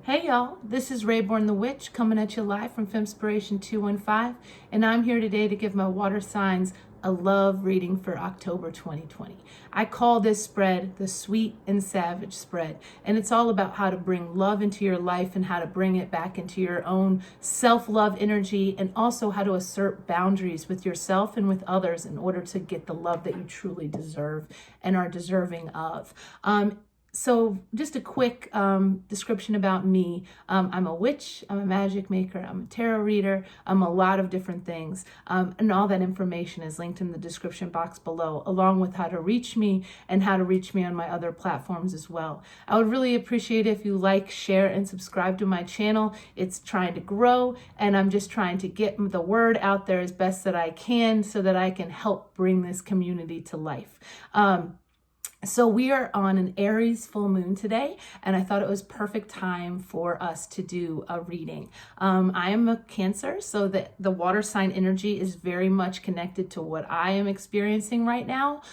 Hey y'all, this is Rayborn the Witch coming at you live from Femspiration 215, and I'm here today to give my water signs a love reading for October 2020. I call this spread the Sweet and Savage spread, and it's all about how to bring love into your life and how to bring it back into your own self-love energy, and also how to assert boundaries with yourself and with others in order to get the love that you truly deserve and are deserving of. So just a quick description about me. I'm a witch, I'm a magic maker, I'm a tarot reader, I'm a lot of different things. And all that information is linked in the description box below, along with how to reach me and how to reach me on my other platforms as well. I would really appreciate it if you like, share, and subscribe to my channel. It's trying to grow, and I'm just trying to get the word out there as best that I can so that I can help bring this community to life. So we are on an Aries full moon today, and I thought it was perfect time for us to do a reading. I am a Cancer, so the water sign energy is very much connected to what I am experiencing right now.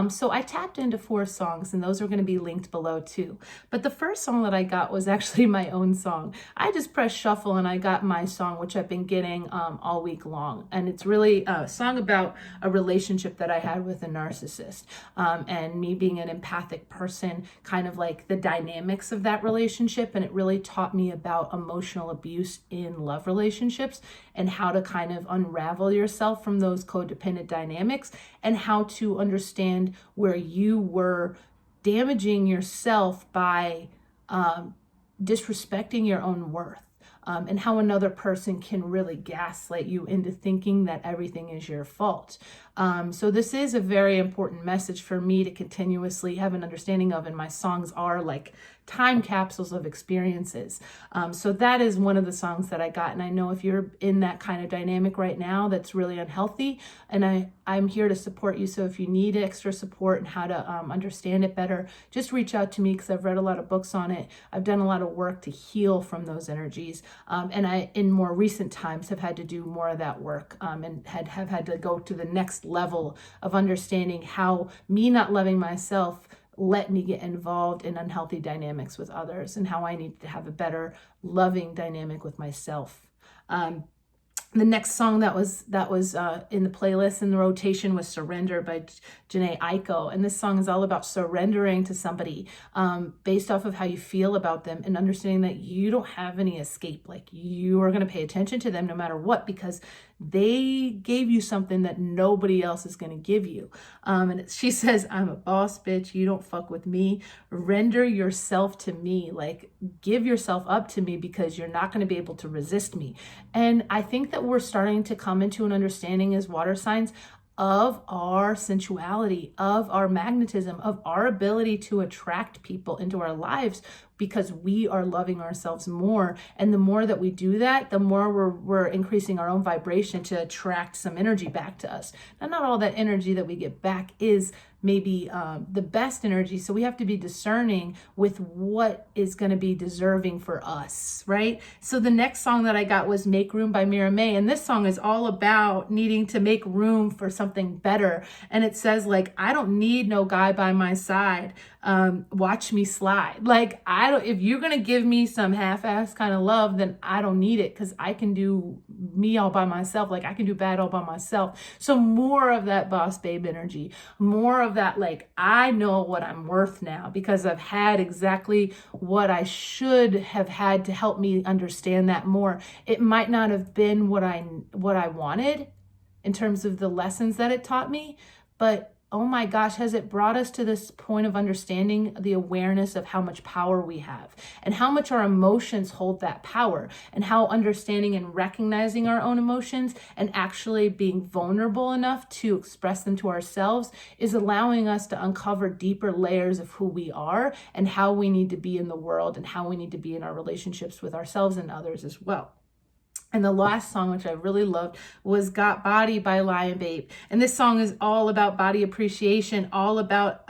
So I tapped into 4 songs, and those are going to be linked below too. But the first song that I got was actually my own song. I just pressed shuffle and I got my song, which I've been getting all week long. And it's really a song about a relationship that I had with a narcissist, and me being an empathic person, kind of like the dynamics of that relationship. And it really taught me about emotional abuse in love relationships and how to kind of unravel yourself from those codependent dynamics, and how to understand where you were damaging yourself by disrespecting your own worth. And how another person can really gaslight you into thinking that everything is your fault. So this is a very important message for me to continuously have an understanding of, and my songs are like time capsules of experiences. So that is one of the songs that I got, and I know if you're in that kind of dynamic right now that's really unhealthy, and I'm here to support you. So if you need extra support and how to understand it better, just reach out to me, because I've read a lot of books on it. I've done a lot of work to heal from those energies, and I, in more recent times, have had to do more of that work, and have had to go to the next level of understanding how me not loving myself let me get involved in unhealthy dynamics with others, and how I need to have a better loving dynamic with myself. The next song that was in the playlist in the rotation was Surrender by Janae Aiko. And this song is all about surrendering to somebody based off of how you feel about them, and understanding that you don't have any escape. Like, you are going to pay attention to them no matter what, because they gave you something that nobody else is going to give you. And she says, I'm a boss bitch. You don't fuck with me. Render yourself to me. Like, give yourself up to me, because you're not going to be able to resist me. And I think that we're starting to come into an understanding as water signs of our sensuality, of our magnetism, of our ability to attract people into our lives, because we are loving ourselves more. And the more that we do that, the more we're increasing our own vibration to attract some energy back to us. Now, not all that energy that we get back is maybe the best energy. So we have to be discerning with what is going to be deserving for us, right? So the next song that I got was Make Room by Mira May. And this song is all about needing to make room for something better. And it says, like, I don't need no guy by my side. Watch me slide. Like, if you're going to give me some half-ass kind of love, then I don't need it, because I can do me all by myself. Like, I can do bad all by myself. So more of that boss babe energy, more of that, like, I know what I'm worth now, because I've had exactly what I should have had to help me understand that more. It might not have been what I wanted in terms of the lessons that it taught me, but oh my gosh, has it brought us to this point of understanding the awareness of how much power we have, and how much our emotions hold that power, and how understanding and recognizing our own emotions and actually being vulnerable enough to express them to ourselves is allowing us to uncover deeper layers of who we are, and how we need to be in the world, and how we need to be in our relationships with ourselves and others as well. And the last song, which I really loved, was Got Body by Lion Babe. And this song is all about body appreciation, all about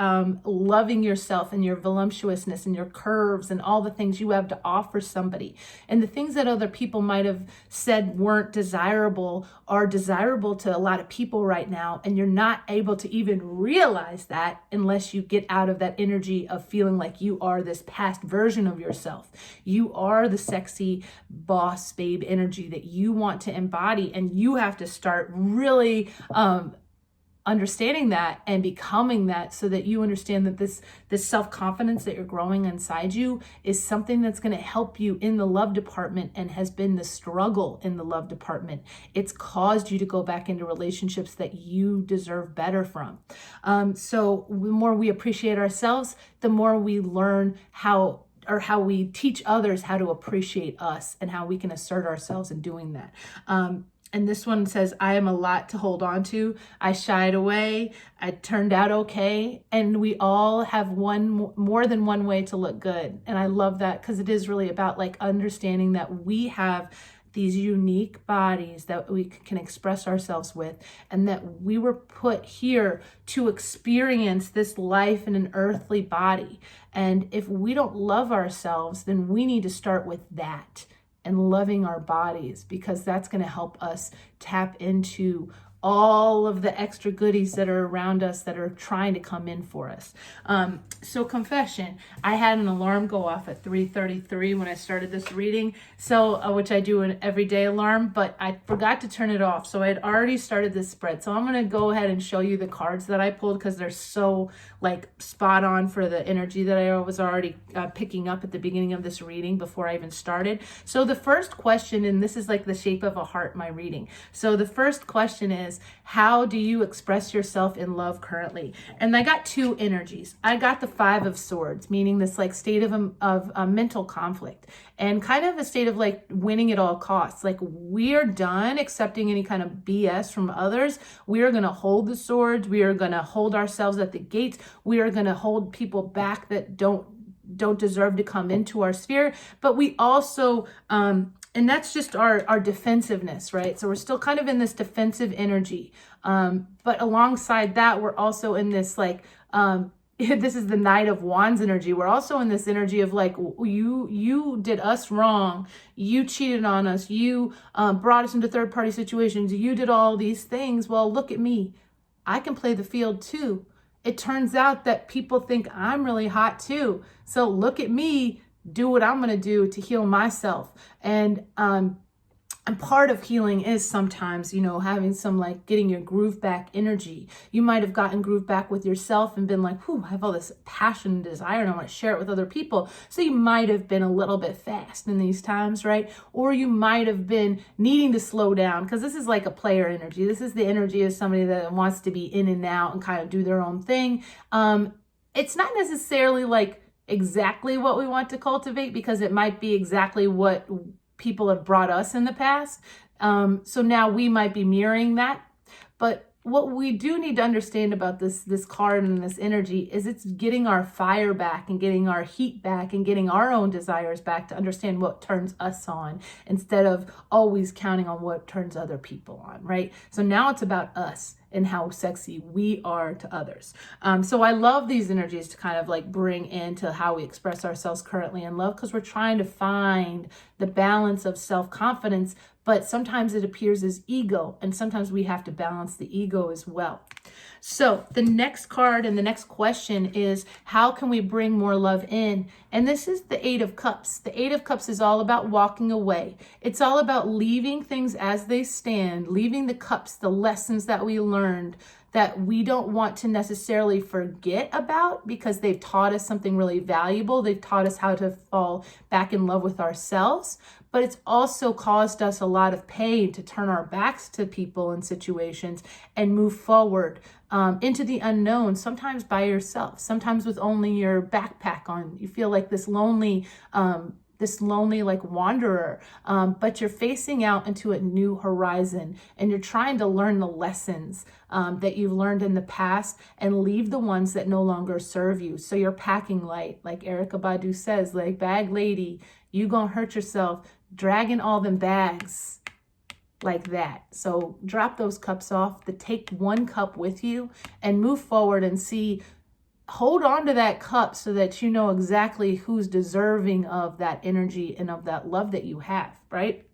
loving yourself and your voluptuousness and your curves and all the things you have to offer somebody. And the things that other people might have said weren't desirable are desirable to a lot of people right now. And you're not able to even realize that unless you get out of that energy of feeling like you are this past version of yourself. You are the sexy boss babe energy that you want to embody, and you have to start really understanding that and becoming that, so that you understand that this self-confidence that you're growing inside you is something that's going to help you in the love department, and has been the struggle in the love department. It's caused you to go back into relationships that you deserve better from. So the more we appreciate ourselves, the more we learn how we teach others how to appreciate us, and how we can assert ourselves in doing that. And this one says, I am a lot to hold on to. I shied away. I turned out okay. And we all have more than one way to look good. And I love that, because it is really about like understanding that we have these unique bodies that we can express ourselves with, and that we were put here to experience this life in an earthly body. And if we don't love ourselves, then we need to start with that and loving our bodies, because that's going to help us tap into all of the extra goodies that are around us that are trying to come in for us. So confession, I had an alarm go off at 3:33 when I started this reading, so which I do an everyday alarm, but I forgot to turn it off. So I had already started this spread. So I'm going to go ahead and show you the cards that I pulled, because they're so like spot on for the energy that I was already picking up at the beginning of this reading before I even started. So the first question, and this is like the shape of a heart, my reading. So the first question is, how do you express yourself in love currently? And I got two energies. I got the Five of Swords, meaning this like state of mental conflict, and kind of a state of like winning at all costs. Like, we are done accepting any kind of BS from others. We are going to hold the swords. We are going to hold ourselves at the gates. We are going to hold people back that don't deserve to come into our sphere. But we also, and that's just our defensiveness, right? So we're still kind of in this defensive energy. But alongside that, we're also in this like, this is the Knight of Wands energy. We're also in this energy of like, you did us wrong. You cheated on us. You brought us into third party situations. You did all these things. Well, look at me. I can play the field too. It turns out that people think I'm really hot too. So look at me, do what I'm going to do to heal myself. And part of healing is sometimes, having some like getting your groove back energy. You might have gotten groove back with yourself and been like, whew, I have all this passion and desire and I want to share it with other people. So you might have been a little bit fast in these times, right? Or you might have been needing to slow down, because this is like a player energy. This is the energy of somebody that wants to be in and out and kind of do their own thing. It's not necessarily like exactly what we want to cultivate, because it might be exactly what people have brought us in the past. So now we might be mirroring that. But what we do need to understand about this card and this energy is it's getting our fire back and getting our heat back and getting our own desires back to understand what turns us on, instead of always counting on what turns other people on, right? So now it's about us and how sexy we are to others. So I love these energies to kind of like bring into how we express ourselves currently in love, because we're trying to find the balance of self-confidence, but sometimes it appears as ego, and sometimes we have to balance the ego as well. So the next card and the next question is, how can we bring more love in? And this is the Eight of Cups. The Eight of Cups is all about walking away. It's all about leaving things as they stand, leaving the cups, the lessons that we learned that we don't want to necessarily forget about, because they've taught us something really valuable. They've taught us how to fall back in love with ourselves, but it's also caused us a lot of pain to turn our backs to people and situations and move forward into the unknown, sometimes by yourself, sometimes with only your backpack on. You feel like this lonely like wanderer, but you're facing out into a new horizon, and you're trying to learn the lessons that you've learned in the past and leave the ones that no longer serve you. So you're packing light, like Erykah Badu says, like, bag lady, you gonna hurt yourself dragging all them bags like that. So drop those cups off, take one cup with you and move forward and see, hold on to that cup so that you know exactly who's deserving of that energy and of that love that you have, right?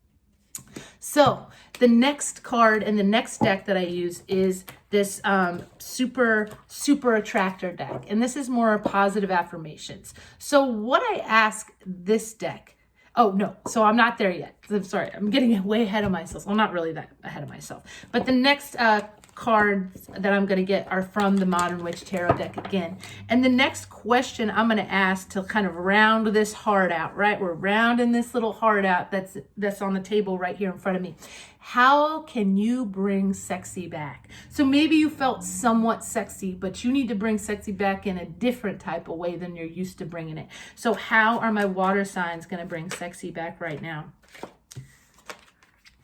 So the next card and the next deck that I use is this super attractor deck. And this is more positive affirmations. So what I ask this deck, oh no, so I'm not there yet. I'm sorry, I'm getting way ahead of myself. Well, not really that ahead of myself. But the next cards that I'm going to get are from the Modern Witch Tarot deck again. And the next question I'm going to ask to kind of round this heart out, right? We're rounding this little heart out that's on the table right here in front of me. How can you bring sexy back? So maybe you felt somewhat sexy, but you need to bring sexy back in a different type of way than you're used to bringing it. So how are my water signs going to bring sexy back right now?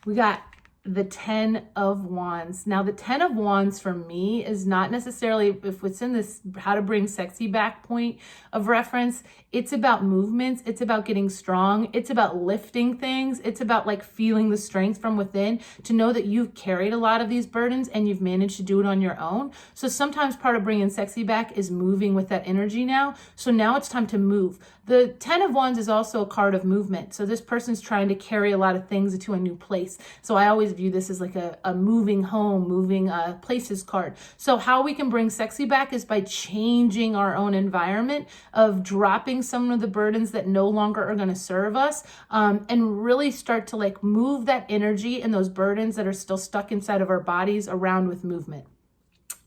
We got the 10 of Wands. Now the 10 of Wands for me is not necessarily, if it's in this how to bring sexy back point of reference, it's about movements. It's about getting strong. It's about lifting things. It's about like feeling the strength from within to know that you've carried a lot of these burdens and you've managed to do it on your own. So sometimes part of bringing sexy back is moving with that energy now. So now it's time to move. The 10 of Wands is also a card of movement. So this person's trying to carry a lot of things into a new place. So I always view this as like a moving home, moving places card. So how we can bring sexy back is by changing our own environment, of dropping some of the burdens that no longer are going to serve us, and really start to like move that energy and those burdens that are still stuck inside of our bodies around with movement.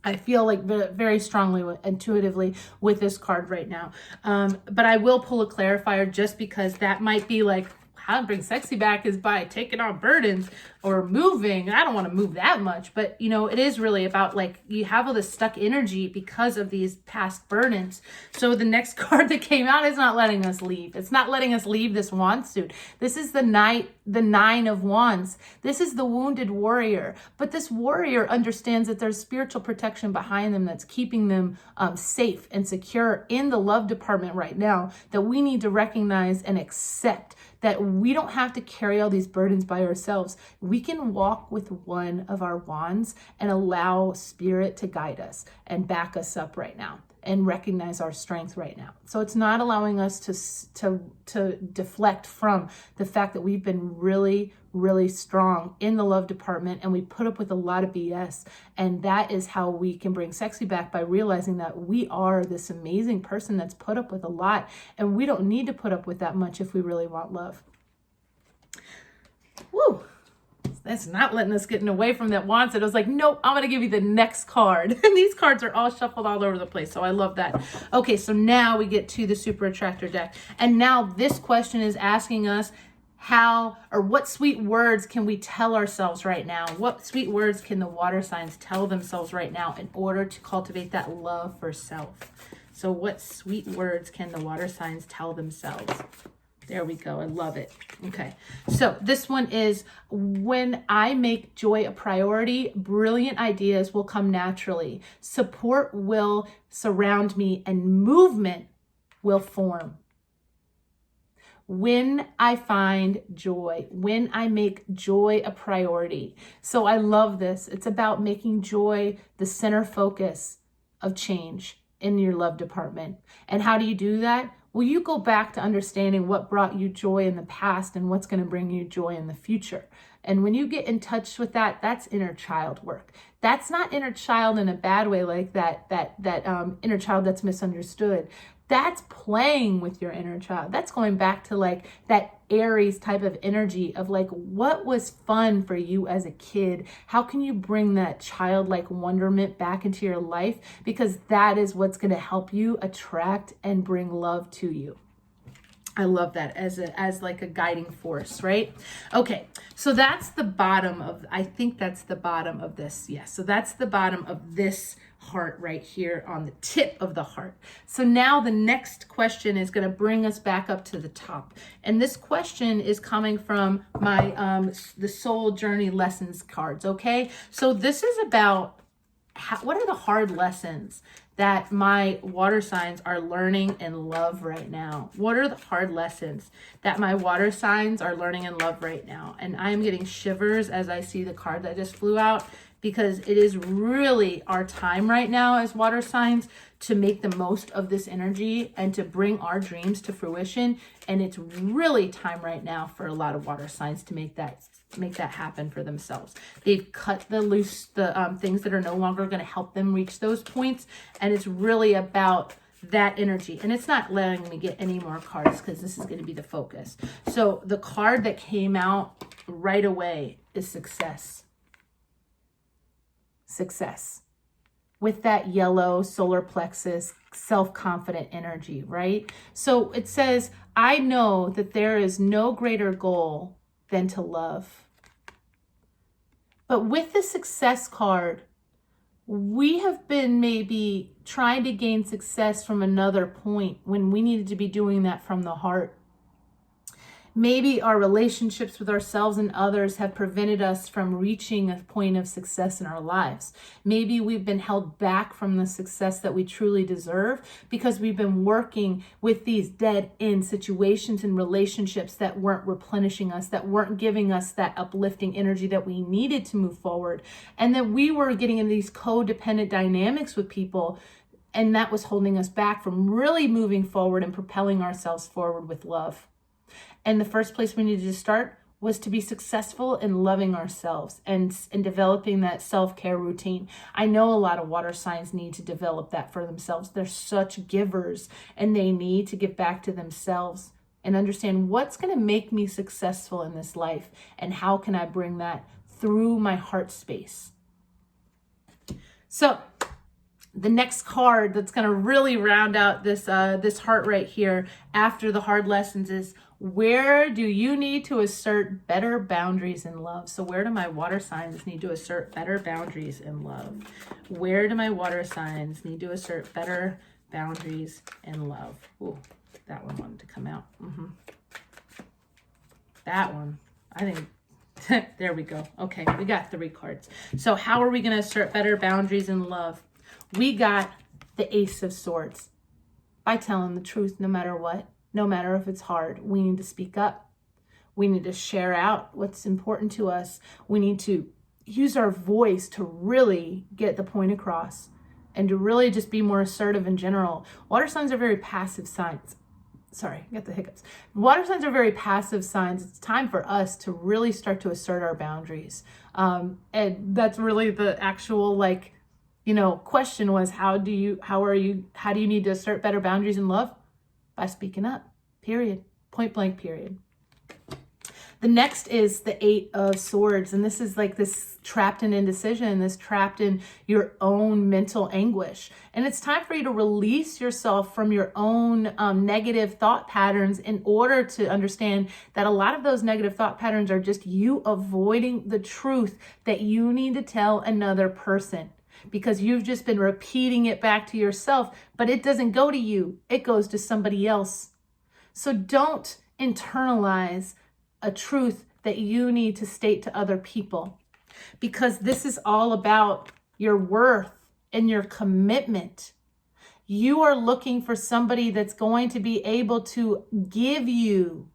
I feel like very strongly, intuitively with this card right now. But I will pull a clarifier just because that might be like, how to bring sexy back is by taking on burdens or moving. I don't want to move that much, but you know, it is really about like you have all this stuck energy because of these past burdens. So the next card that came out is not letting us leave. It's not letting us leave this wand suit. This is the 9 of Wands. This is the wounded warrior, but this warrior understands that there's spiritual protection behind them that's keeping them safe and secure in the love department right now, that we need to recognize and accept that we don't have to carry all these burdens by ourselves. We can walk with one of our wands and allow spirit to guide us and back us up right now and recognize our strength right now. So it's not allowing us to deflect from the fact that we've been really strong in the love department and we put up with a lot of BS. And that is how we can bring sexy back, by realizing that we are this amazing person that's put up with a lot and we don't need to put up with that much if we really want love. Woo! That's not letting us get away from that wand. So it was like, nope, I'm going to give you the next card. And these cards are all shuffled all over the place. So I love that. Okay, so now we get to the super attractor deck. And now this question is asking us how or what sweet words can we tell ourselves right now? What sweet words can the water signs tell themselves right now in order to cultivate that love for self? So what sweet words can the water signs tell themselves? There we go. I love it. Okay. So this one is, when I make joy a priority, brilliant ideas will come naturally. Support will surround me and movement will form. When I find joy, when I make joy a priority. So I love this. It's about making joy the center focus of change in your love department. And how do you do that? Well, you go back to understanding what brought you joy in the past and what's going to bring you joy in the future. And when you get in touch with that, that's inner child work. That's not inner child in a bad way, like that inner child that's misunderstood. That's playing with your inner child. That's going back to like that Aries type of energy of like, what was fun for you as a kid? How can you bring that childlike wonderment back into your life? Because that is what's going to help you attract and bring love to you. I love that as like a guiding force, right? Okay, so that's the bottom of, I think that's the bottom of this. Yes, so that's the bottom of this heart right here on the tip of the heart. So now the next question is going to bring us back up to the top. And this question is coming from my the Soul Journey Lessons cards, okay? So this is about what are the hard lessons that my water signs are learning and love right now? What are the hard lessons that my water signs are learning and love right now? And I'm getting shivers as I see the card that just flew out, because it is really our time right now as water signs to make the most of this energy and to bring our dreams to fruition. And it's really time right now for a lot of water signs to make that happen for themselves. They've cut the things that are no longer going to help them reach those points. And it's really about that energy. And it's not letting me get any more cards because this is going to be the focus. So the card that came out right away is success. Success. With that yellow solar plexus, self-confident energy, right? So it says, I know that there is no greater goal than to love. But with the success card, we have been maybe trying to gain success from another point when we needed to be doing that from the heart. Maybe our relationships with ourselves and others have prevented us from reaching a point of success in our lives. Maybe we've been held back from the success that we truly deserve because we've been working with these dead-end situations and relationships that weren't replenishing us, that weren't giving us that uplifting energy that we needed to move forward. And that we were getting in these codependent dynamics with people, and that was holding us back from really moving forward and propelling ourselves forward with love. And the first place we needed to start was to be successful in loving ourselves and developing that self-care routine. I know a lot of water signs need to develop that for themselves. They're such givers, and they need to give back to themselves and understand what's going to make me successful in this life and how can I bring that through my heart space. So the next card that's going to really round out this heart right here after the hard lessons is, where do you need to assert better boundaries in love? So where do my water signs need to assert better boundaries in love? Where do my water signs need to assert better boundaries in love? Ooh, that one wanted to come out. That one, I think, there we go. Okay, we got 3 cards. So how are we going to assert better boundaries in love? We got the Ace of Swords. By telling the truth no matter what. No matter if it's hard, we need to speak up. We need to share out what's important to us. We need to use our voice to really get the point across and to really just be more assertive in general. Water signs are very passive signs. Sorry, I got the hiccups. Water signs are very passive signs. It's time for us to really start to assert our boundaries. And that's really the actual, question was, how do you need to assert better boundaries in love? By speaking up, period. Point blank, period. The next is the 8 of Swords. And this is like this trapped in indecision, this trapped in your own mental anguish. And it's time for you to release yourself from your own negative thought patterns in order to understand that a lot of those negative thought patterns are just you avoiding the truth that you need to tell another person. Because you've just been repeating it back to yourself, but it doesn't go to you. It goes to somebody else. So don't internalize a truth that you need to state to other people, because this is all about your worth and your commitment. You are looking for somebody that's going to be able to give you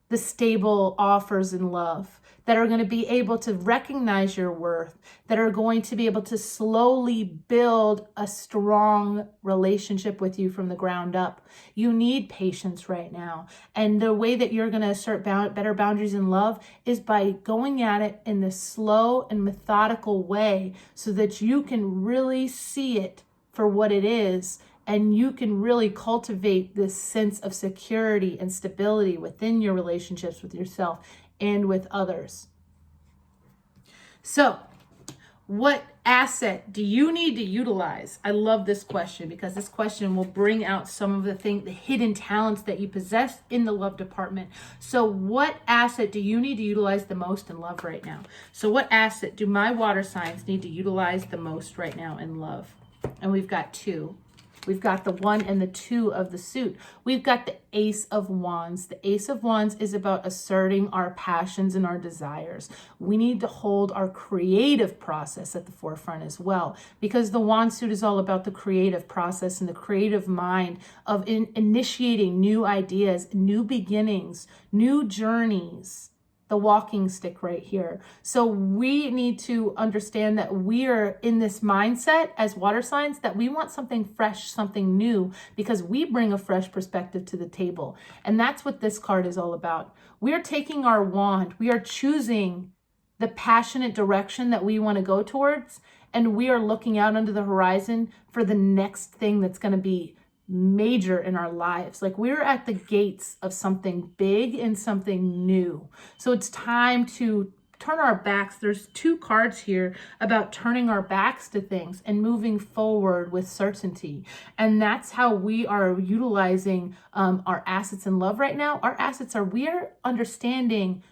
the stable offers in love, that are going to be able to recognize your worth, that are going to be able to slowly build a strong relationship with you from the ground up. You need patience right now. And the way that you're going to assert better boundaries in love is by going at it in this slow and methodical way so that you can really see it for what it is. And you can really cultivate this sense of security and stability within your relationships with yourself and with others. So, what asset do you need to utilize? I love this question because this question will bring out some of the hidden talents that you possess in the love department. So what asset do you need to utilize the most in love right now? So what asset do my water signs need to utilize the most right now in love? And we've got 2. We've got the 1 and the 2 of the suit. We've got the Ace of Wands. The Ace of Wands is about asserting our passions and our desires. We need to hold our creative process at the forefront as well, because the Wand suit is all about the creative process and the creative mind of initiating new ideas, new beginnings, new journeys. The walking stick right here. So we need to understand that we are in this mindset as water signs that we want something fresh, something new, because we bring a fresh perspective to the table. And that's what this card is all about. We are taking our wand. We are choosing the passionate direction that we want to go towards. And we are looking out under the horizon for the next thing that's going to be major in our lives. Like we're at the gates of something big and something new. So it's time to turn our backs. There's 2 cards here about turning our backs to things and moving forward with certainty. And that's how we are utilizing our assets in love right now. Our assets are, we are understanding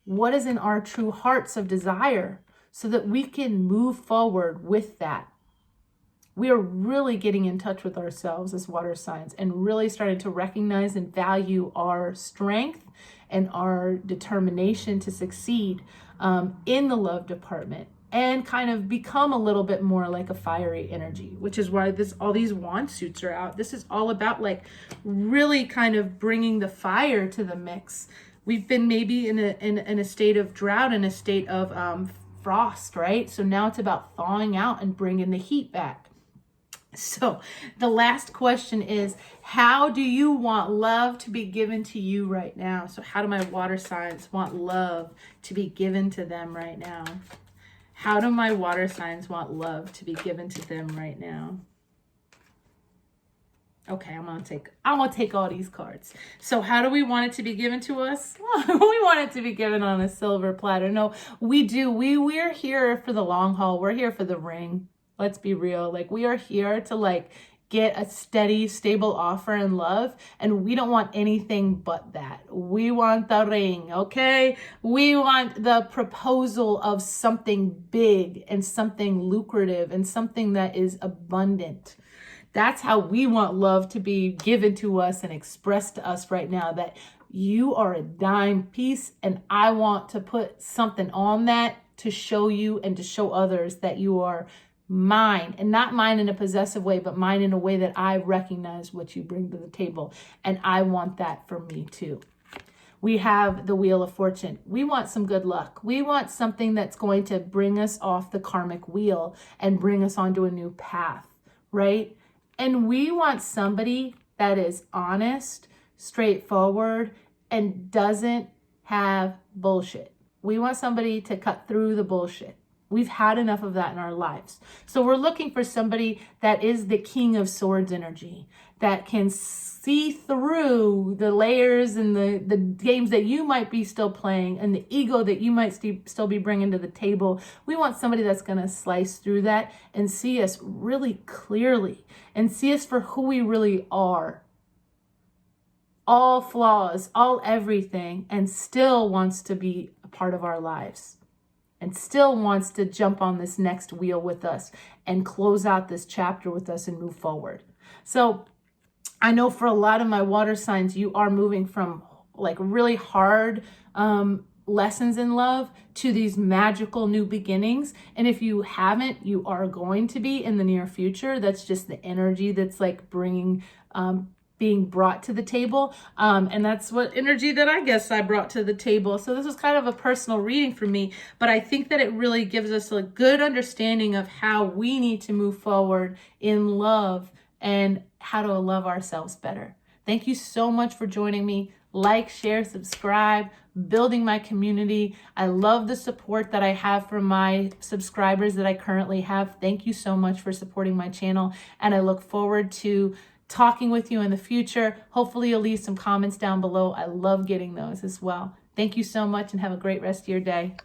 what is in our true hearts of desire so that we can move forward with that. We are really getting in touch with ourselves as water signs and really starting to recognize and value our strength and our determination to succeed in the love department and kind of become a little bit more like a fiery energy, which is why all these wand suits are out. This is all about like really kind of bringing the fire to the mix. We've been maybe in a state of drought, in a state of frost, right? So now it's about thawing out and bringing the heat back. So the last question is, how do you want love to be given to you right now? So how do my water signs want love to be given to them right now? How do my water signs want love to be given to them right now? Okay, I'm gonna take all these cards. So how do we want it to be given to us? We want it to be given on a silver platter. No, we do. We're here for the long haul. We're here for the ring. Let's be real. Like we are here to like get a steady, stable offer in love. And we don't want anything but that. We want the ring, okay? We want the proposal of something big and something lucrative and something that is abundant. That's how we want love to be given to us and expressed to us right now, that you are a dime piece and I want to put something on that to show you and to show others that you are mine, and not mine in a possessive way, but mine in a way that I recognize what you bring to the table. And I want that for me too. We have the Wheel of Fortune. We want some good luck. We want something that's going to bring us off the karmic wheel and bring us onto a new path, right? And we want somebody that is honest, straightforward, and doesn't have bullshit. We want somebody to cut through the bullshit. We've had enough of that in our lives. So we're looking for somebody that is the King of Swords energy, that can see through the layers and the games that you might be still playing and the ego that you might still be bringing to the table. We want somebody that's going to slice through that and see us really clearly and see us for who we really are. All flaws, all everything, and still wants to be a part of our lives. And still wants to jump on this next wheel with us and close out this chapter with us and move forward. So I know for a lot of my water signs, you are moving from like really hard lessons in love to these magical new beginnings. And if you haven't, you are going to be in the near future. That's just the energy that's like being brought to the table. And that's what energy that I guess I brought to the table. So this was kind of a personal reading for me, but I think that it really gives us a good understanding of how we need to move forward in love and how to love ourselves better. Thank you so much for joining me. Like, share, subscribe, building my community. I love the support that I have from my subscribers that I currently have. Thank you so much for supporting my channel. And I look forward to talking with you in the future. Hopefully you'll leave some comments down below. I love getting those as well. Thank you so much and have a great rest of your day.